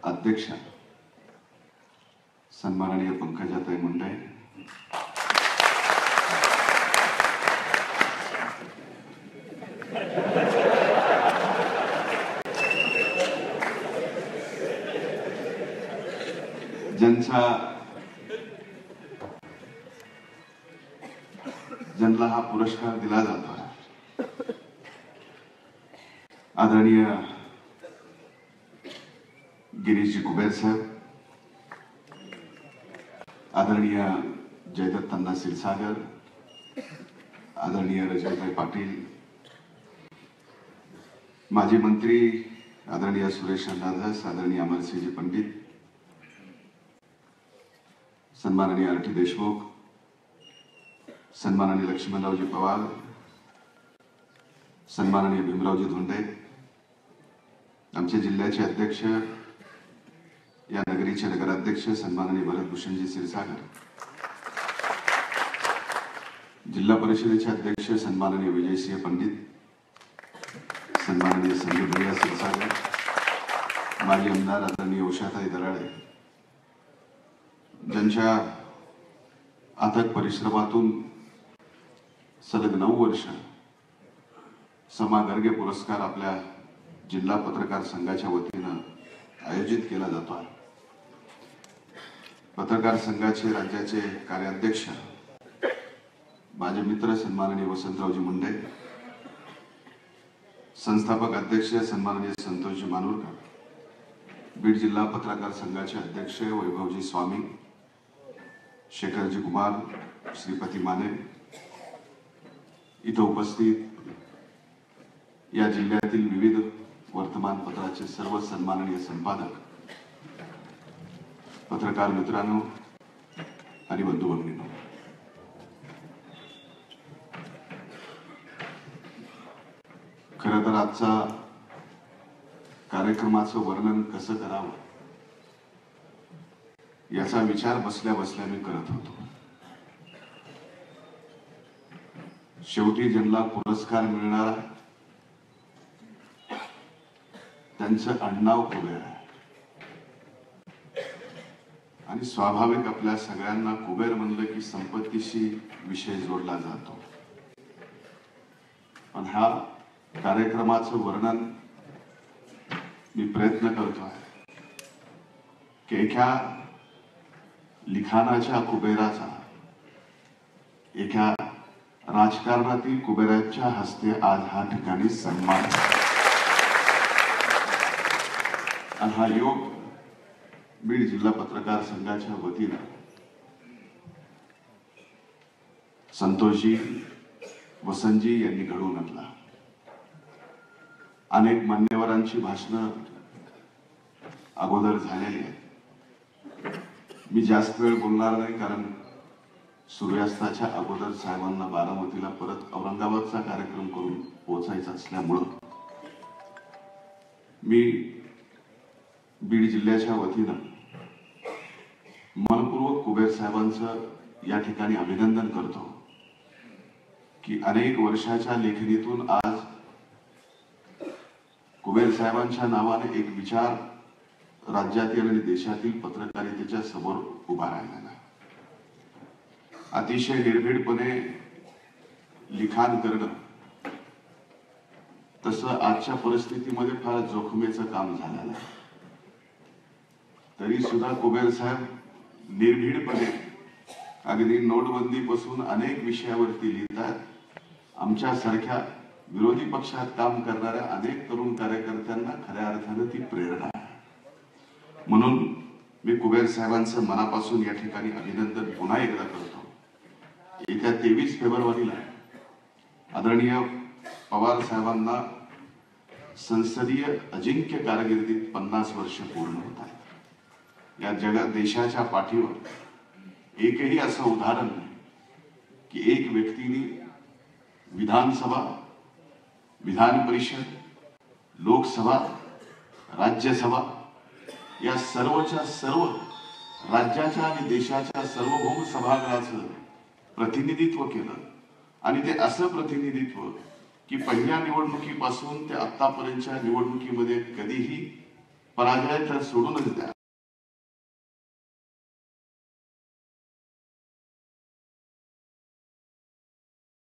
अध्यक्ष सन्माननीय पंकजाताई मुंडे, ज्यांना हा पुरस्कार दिला जातो, आदरणीय गिरीशजी कुबेर साहेब, आदरणीय जयदत्त अण्णा क्षीरसागर, आदरणीय रजनीभाई पाटील, माजी मंत्री आदरणीय सुरेश अंधाधस, आदरणीय अमरसिंहजी पंडित, सन्माननीय आर टी देशमुख, सन्माननीय लक्ष्मणरावजी पवार, सन्माननीय भीमरावजी धोंडे, आमचे जिल्ह्याचे अध्यक्ष, या नगरीचे नगराध्यक्ष सन्माननीय भरतभूषणजी क्षीरसागर, जिल्हा परिषदेचे अध्यक्ष सन्माननीय विजयसिंह पंडित, सन्माननीय संदीप भैया क्षीरसागर, माजी आमदार आदरणीय उषाताई दराडे, ज्यांच्या अथक परिश्रमातून सलग 9 वर्ष समा गर्गे पुरस्कार आपल्या जिल्हा पत्रकार संघाच्या वतीनं आयोजित केला जातो आहे। पत्रकार संघाचे राज्याचे कार्याध्यक्ष माझे मित्र सन्माननीय वसंतरावजी मुंडे, संस्थापक अध्यक्ष सन्माननीय संतोषजी मानूरकर, बीड जिल्हा पत्रकार संघाचे अध्यक्ष वैभवजी स्वामी, शेखरजी कुमार, श्रीपती माने, इथं उपस्थित या जिल्ह्यातील विविध वर्तमानपत्राचे सर्व सन्माननीय संपादक, पत्रकार मित्रांनो आणि बंधू भगिनींनो, खरं तर आजचा कार्यक्रमाचं वर्णन कसं करावं याचा विचार बसल्या बसल्या मी करत होतो। शेवटी ज्यांना पुरस्कार मिळणार त्यांचं आडनाव कुबेर आहे आणि स्वाभाविक आपल्या सगळ्यांना कुबेर म्हणलं की संपत्तीशी विषय जोडला जातो। पण हा कार्यक्रमाचं वर्णन मी प्रयत्न करतो आहे की एका लिखाणाच्या कुबेराचा एका राजकारणातील कुबेराच्या हस्ते आज हा ठिकाणी सन्मान, आणि हा योग बीड जिल्हा पत्रकार संघाच्या वतीनं संतोषजी वसंतजी यांनी घडवून आणला। अनेक मान्यवरांची भाषणं अगोदर झालेली आहेत, मी जास्त वेळ बोलणार नाही कारण सूर्यास्ताच्या अगोदर साहेबांना बारामतीला परत औरंगाबादचा कार्यक्रम करून पोहोचायचा असल्यामुळं मी बीड जिल्ह्याच्या वतीनं मनपूर्वक कुबेर साहेबांचं या ठिकाणी अभिनंदन करतो की अनेक वर्षाच्या लेखणीतून आज कुबेर साहेबांच्या नावाने एक विचार राज्यातील आणि देशातील पत्रकारितेच्या समोर उभा राहिला। अतिशय निर्भीडपणे लिखाण करणं तसं आजच्या परिस्थितीमध्ये फार जोखमीचं काम झालेलं आहे, तरी सुद्धा कुबेर साहेब निर्भीडपणे अगदी नोटबंदीपासून अनेक विषयावरती लिहितात। आमच्यासारख्या विरोधी पक्षात काम करणाऱ्या अनेक तरुण कार्यकर्त्यांना खऱ्या अर्थानं ती प्रेरणा आहे। म्हणून मी कुबेर साहेबांचं मनापासून या ठिकाणी अभिनंदन पुन्हा एकदा करतो। येत्या 23 फेब्रुवारीला आदरणीय पवार साहेबांना संसदीय अजिंक्य कारकिर्दीत 50 वर्ष पूर्ण होत आहेत। या जगात देशाच्या पाठीवर एकही असं उदाहरण नाही की एक व्यक्तीने विधानसभा, विधान परिषद, लोकसभा, राज्यसभा या सर्वच्या सर्व राज्याच्या आणि देशाच्या सार्वभौम सभागृहाचं प्रतिनिधित्व केलं, आणि ते असं प्रतिनिधित्व की पहिल्या निवडणुकीपासून ते आतापर्यंतच्या निवडणुकीमध्ये कधीही पराजय तर सोडूनच द्या,